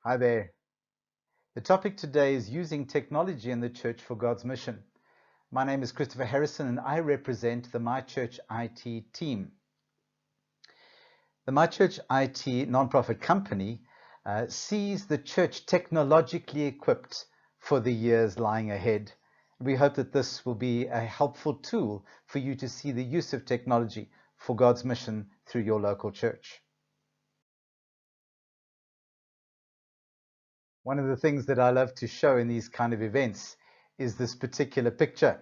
Hi there. The topic today is using technology in the church for God's mission. My name is Christopher Harrison and I represent the MyChurchIT team. The MyChurchIT nonprofit company sees the church technologically equipped for the years lying ahead. We hope that this will be a helpful tool for you to see the use of technology for God's mission through your local church. One of the things that I love to show in these kind of events is this particular picture.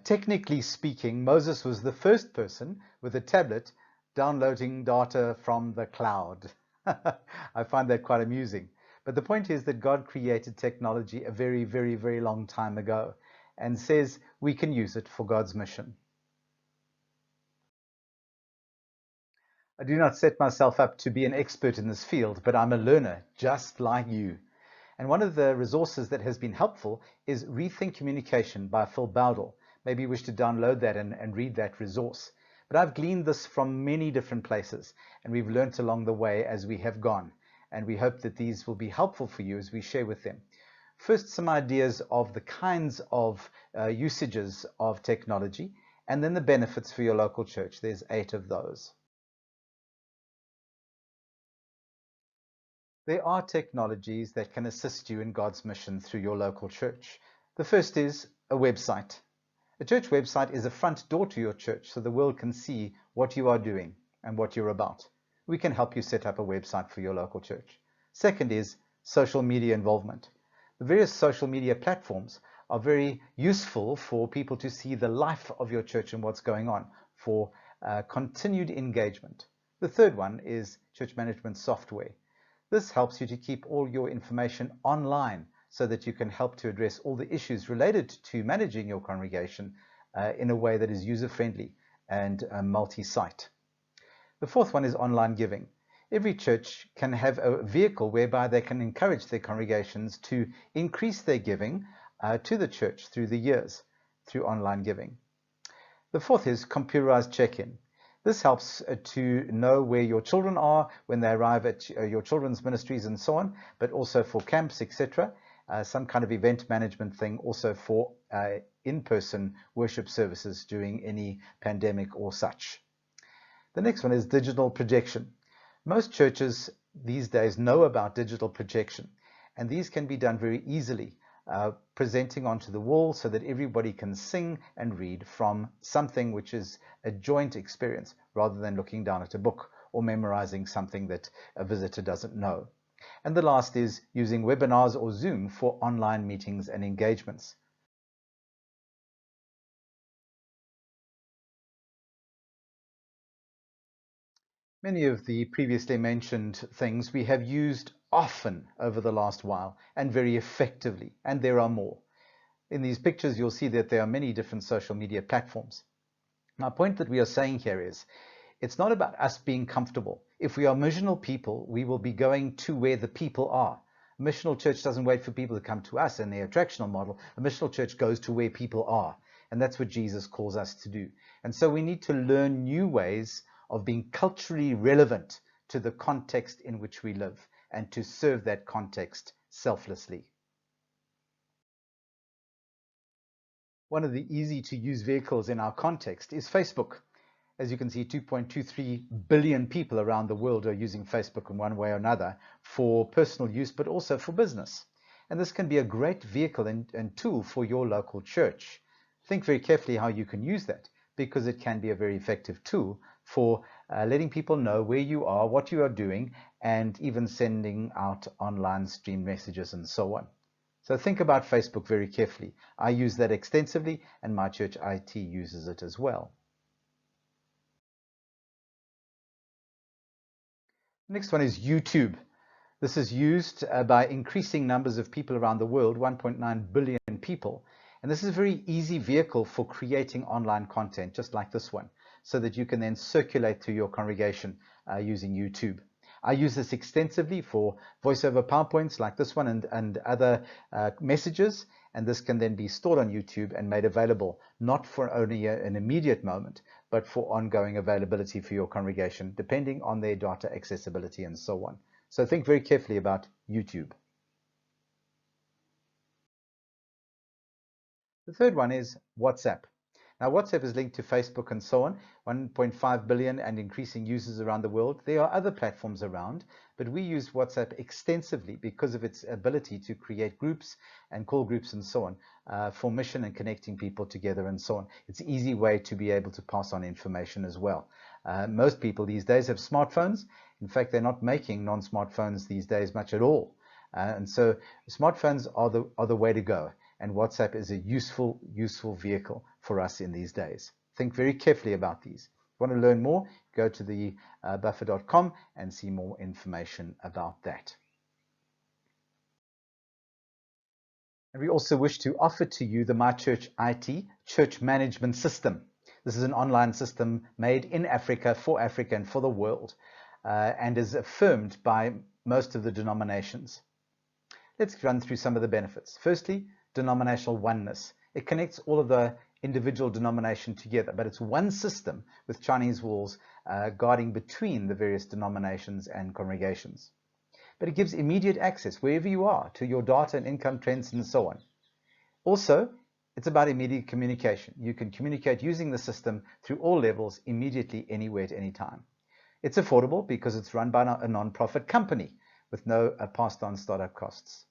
Technically speaking, Moses was the first person with a tablet downloading data from the cloud. I find that quite amusing. But the point is that God created technology a very, very, very long time ago and says we can use it for God's mission. I do not set myself up to be an expert in this field, but I'm a learner just like you. And one of the resources that has been helpful is Rethink Communication by Phil Bowdle. Maybe you wish to download that and read that resource. But I've gleaned this from many different places, and we've learnt along the way as we have gone. And we hope that these will be helpful for you as we share with them. First, some ideas of the kinds of usages of technology, and then the benefits for your local church. There's 8 of those. There are technologies that can assist you in God's mission through your local church. The first is a website. A church website is a front door to your church so the world can see what you are doing and what you're about. We can help you set up a website for your local church. Second is social media involvement. The various social media platforms are very useful for people to see the life of your church and what's going on for continued engagement. The third one is church management software. This helps you to keep all your information online so that you can help to address all the issues related to managing your congregation in a way that is user-friendly and multi-site. The fourth one is online giving. Every church can have a vehicle whereby they can encourage their congregations to increase their giving to the church through the years through online giving. The fourth is computerized check-in. This helps to know where your children are when they arrive at your children's ministries and so on, but also for camps, etc. Some kind of event management thing also for in-person worship services during any pandemic or such. The next one is digital projection. Most churches these days know about digital projection, and these can be done very easily. Presenting onto the wall so that everybody can sing and read from something which is a joint experience rather than looking down at a book or memorizing something that a visitor doesn't know. And the last is using webinars or Zoom for online meetings and engagements. Many of the previously mentioned things we have used often over the last while and very effectively, and there are more. In these pictures, you'll see that there are many different social media platforms. My point that we are saying here is, it's not about us being comfortable. If we are missional people, we will be going to where the people are. A missional church doesn't wait for people to come to us in the attractional model. A missional church goes to where people are. And that's what Jesus calls us to do. And so we need to learn new ways of being culturally relevant to the context in which we live and to serve that context selflessly. One of the easy-to-use vehicles in our context is Facebook. As you can see, 2.23 billion people around the world are using Facebook in one way or another for personal use, but also for business. And this can be a great vehicle and tool for your local church. Think very carefully how you can use that, because it can be a very effective tool for letting people know where you are, what you are doing, and even sending out online stream messages and so on. So think about Facebook very carefully. I use that extensively, and MyChurchIT uses it as well. Next one is YouTube. This is used by increasing numbers of people around the world, 1.9 billion people. And this is a very easy vehicle for creating online content, just like this one, so that you can then circulate to your congregation using YouTube. I use this extensively for voiceover PowerPoints like this one and other messages, and this can then be stored on YouTube and made available, not for only an immediate moment, but for ongoing availability for your congregation, depending on their data accessibility and so on. So think very carefully about YouTube. The third one is WhatsApp. Now, WhatsApp is linked to Facebook and so on, 1.5 billion and increasing users around the world. There are other platforms around, but we use WhatsApp extensively because of its ability to create groups and call groups and so on for mission and connecting people together and so on. It's an easy way to be able to pass on information as well. Most people these days have smartphones. In fact, they're not making non-smartphones these days much at all. And so smartphones are the way to go. And WhatsApp is a useful vehicle for us in these days. Think very carefully about these. If you want to learn more, go to the buffer.com and see more information about that. And we also wish to offer to you the MyChurchIT church management system. This is an online system made in Africa, for Africa and for the world, and is affirmed by most of the denominations. Let's run through some of the benefits. Firstly, denominational oneness. It connects all of the individual denominations together, but it's one system with Chinese walls guarding between the various denominations and congregations. But it gives immediate access wherever you are to your data and income trends and so on. Also, it's about immediate communication. You can communicate using the system through all levels immediately, anywhere, at any time. It's affordable because it's run by a non-profit company with no passed on startup costs.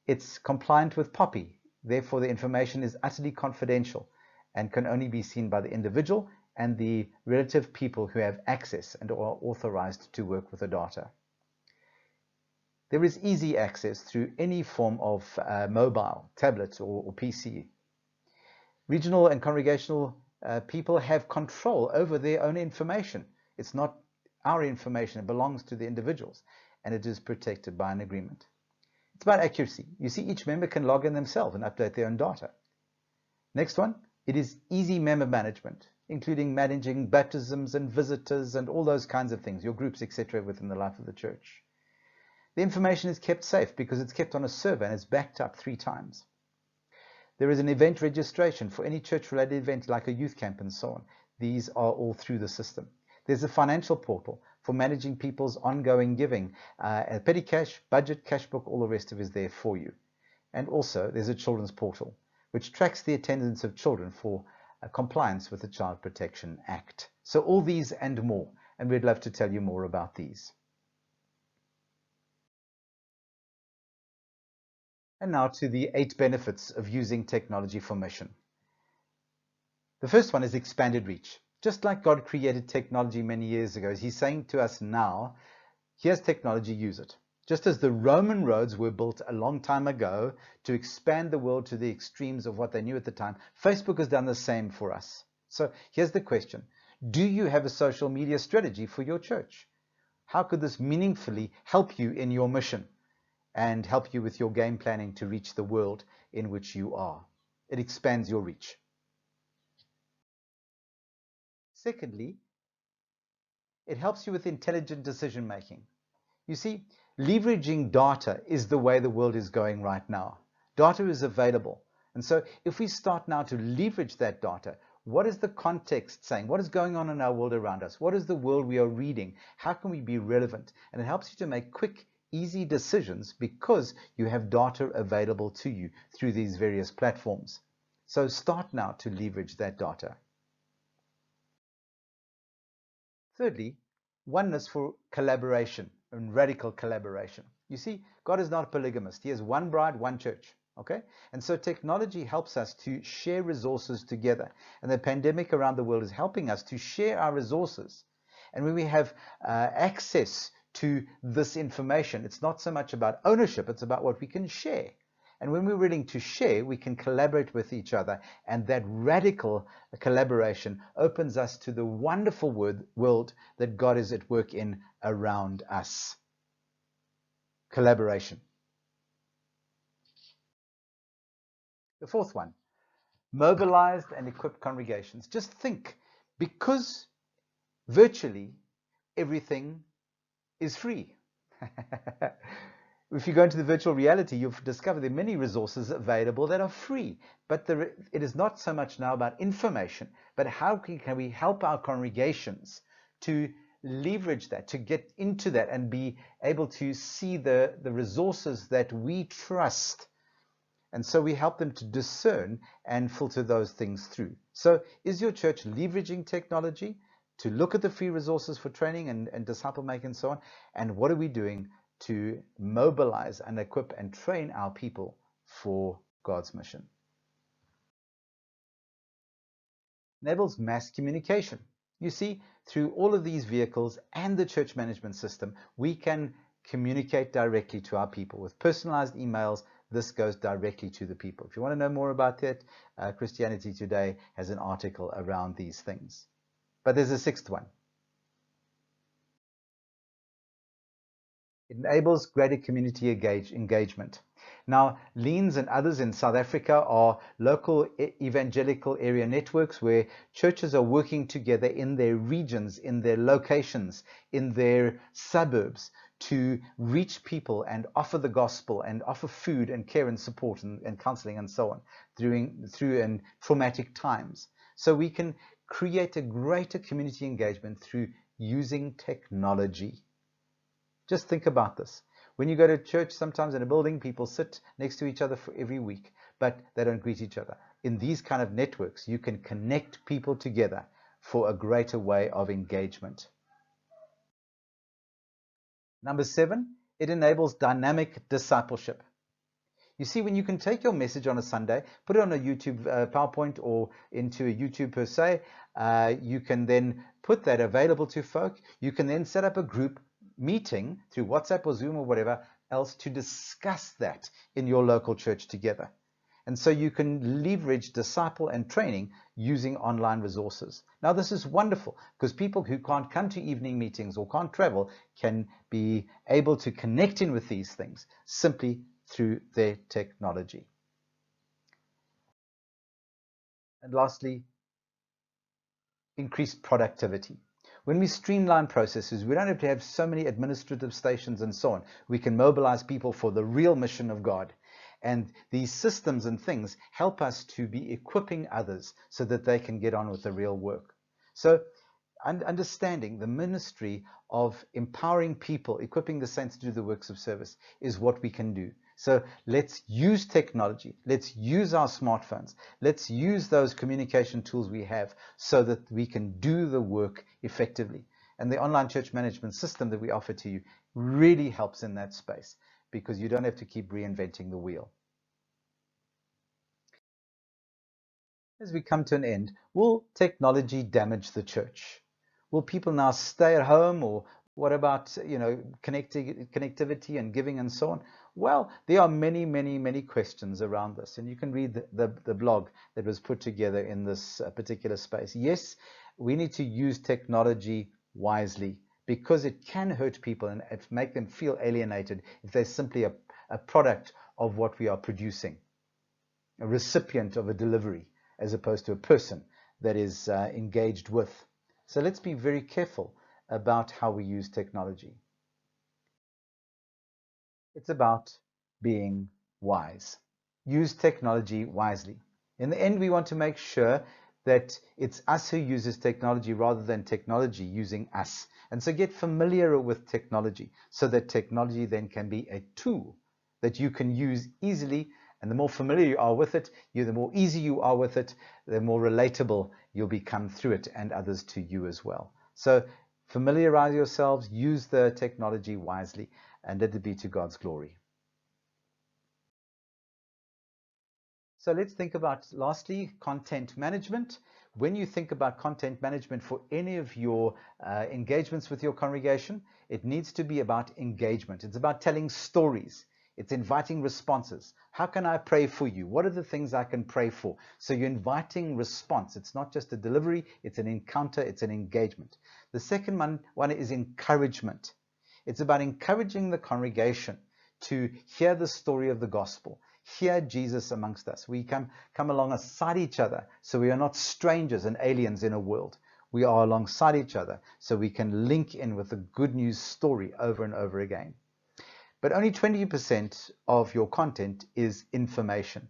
It's compliant with POPI, therefore the information is utterly confidential and can only be seen by the individual and the relative people who have access and are authorized to work with the data. There is easy access through any form of mobile, tablet or PC. Regional and congregational people have control over their own information. It's not our information, it belongs to the individuals, and it is protected by an agreement. It's about accuracy. You see, each member can log in themselves and update their own data. Next one, it is easy member management, including managing baptisms and visitors and all those kinds of things, your groups, etc., within the life of the church. The information is kept safe because it's kept on a server and it's backed up 3 times. There is an event registration for any church-related event like a youth camp and so on. These are all through the system. There's a financial portal for managing people's ongoing giving, petty cash, budget, cash book, all the rest of it is there for you. And also there's a children's portal which tracks the attendance of children for compliance with the Child Protection Act. So all these and more, and we'd love to tell you more about these. And now to the 8 benefits of using technology for mission. The first one is expanded reach. Just like God created technology many years ago, He's saying to us now, here's technology, use it. Just as the Roman roads were built a long time ago to expand the world to the extremes of what they knew at the time, Facebook has done the same for us. So here's the question. Do you have a social media strategy for your church? How could this meaningfully help you in your mission and help you with your game planning to reach the world in which you are? It expands your reach. Secondly, it helps you with intelligent decision making. You see, leveraging data is the way the world is going right now. Data is available. And so if we start now to leverage that data, what is the context saying? What is going on in our world around us? What is the world we are reading? How can we be relevant? And it helps you to make quick, easy decisions because you have data available to you through these various platforms. So start now to leverage that data. Thirdly, oneness for collaboration and radical collaboration. You see, God is not a polygamist. He has one bride, one church. Okay? And so technology helps us to share resources together. And the pandemic around the world is helping us to share our resources. And when we have access to this information, it's not so much about ownership, it's about what we can share. And when we're willing to share, we can collaborate with each other. And that radical collaboration opens us to the wonderful world that God is at work in around us. Collaboration. The fourth one, mobilized and equipped congregations. Just think, because virtually everything is free. If you go into the virtual reality, you'll discover there are many resources available that are free. But it is not so much now about information, but how can we help our congregations to leverage that, to get into that and be able to see the resources that we trust. And so we help them to discern and filter those things through. So is your church leveraging technology to look at the free resources for training and disciple making and so on? And what are we doing to mobilize and equip and train our people for God's mission? Enables mass communication. You see, through all of these vehicles and the church management system, we can communicate directly to our people with personalized emails. This goes directly to the people. If you want to know more about that, Christianity Today has an article around these things. But there's a sixth one. It enables greater community engagement. Now, Leans and others in South Africa are local evangelical area networks where churches are working together in their regions, in their locations, in their suburbs to reach people and offer the gospel and offer food and care and support and counseling and so on through in traumatic times. So we can create a greater community engagement through using technology. Just think about this. When you go to church, sometimes in a building, people sit next to each other for every week, but they don't greet each other. In these kind of networks, you can connect people together for a greater way of engagement. Number 7, it enables dynamic discipleship. You see, when you can take your message on a Sunday, put it on a YouTube PowerPoint or into a YouTube per se, you can then put that available to folk. You can then set up a group meeting through WhatsApp or Zoom or whatever else to discuss that in your local church together. And so you can leverage disciple and training using online resources. Now, this is wonderful because people who can't come to evening meetings or can't travel can be able to connect in with these things simply through their technology. And lastly, increased productivity. When we streamline processes, we don't have to have so many administrative stations and so on. We can mobilize people for the real mission of God. And these systems and things help us to be equipping others so that they can get on with the real work. So understanding the ministry of empowering people, equipping the saints to do the works of service is what we can do. So let's use technology. Let's use our smartphones. Let's use those communication tools we have so that we can do the work effectively. And the online church management system that we offer to you really helps in that space because you don't have to keep reinventing the wheel. As we come to an end, will technology damage the church? Will people now stay at home, or what about connectivity and giving and so on? Well, there are many questions around this, and you can read the blog that was put together in this particular space. Yes, we need to use technology wisely because it can hurt people and make them feel alienated if they're simply a product of what we are producing, a recipient of a delivery, as opposed to a person that is engaged with. So let's be very careful about how we use technology. It's about being wise. Use technology wisely. In the end, we want to make sure that it's us who uses technology rather than technology using us. And so get familiar with technology so that technology then can be a tool that you can use easily. And the more familiar you are with it, the more easy you are with it, the more relatable you'll become through it and others to you as well. So familiarize yourselves, use the technology wisely, and let it be to God's glory. So let's think about, lastly, content management. When you think about content management for any of your engagements with your congregation, it needs to be about engagement. It's about telling stories. It's inviting responses. How can I pray for you? What are the things I can pray for? So you're inviting response. It's not just a delivery, it's an encounter, it's an engagement. The second one is encouragement. It's about encouraging the congregation to hear the story of the gospel, hear Jesus amongst us. We come alongside each other so we are not strangers and aliens in a world. We are alongside each other so we can link in with the good news story over and over again. But only 20% of your content is information,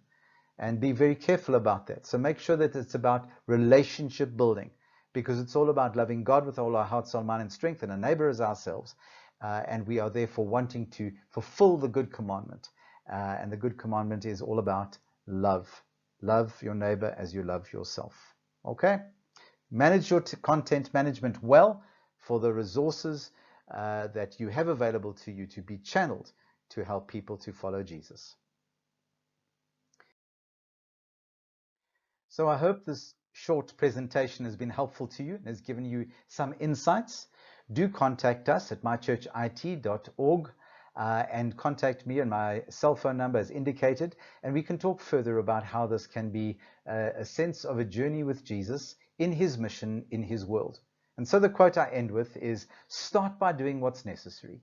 and be very careful about that. So make sure that it's about relationship building, because it's all about loving God with all our heart, soul, mind, and strength, and a neighbor as ourselves. And we are therefore wanting to fulfill the good commandment. And the good commandment is all about love. Love your neighbor as you love yourself. Okay? Manage your content management well for the resources that you have available to you to be channeled to help people to follow Jesus. So I hope this short presentation has been helpful to you and has given you some insights. Do contact us at mychurchit.org and contact me, and my cell phone number is indicated, and we can talk further about how this can be a sense of a journey with Jesus in his mission, in his world. And so the quote I end with is, start by doing what's necessary,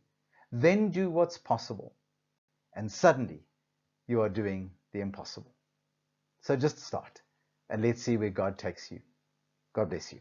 then do what's possible, and suddenly you are doing the impossible. So just start, and let's see where God takes you. God bless you.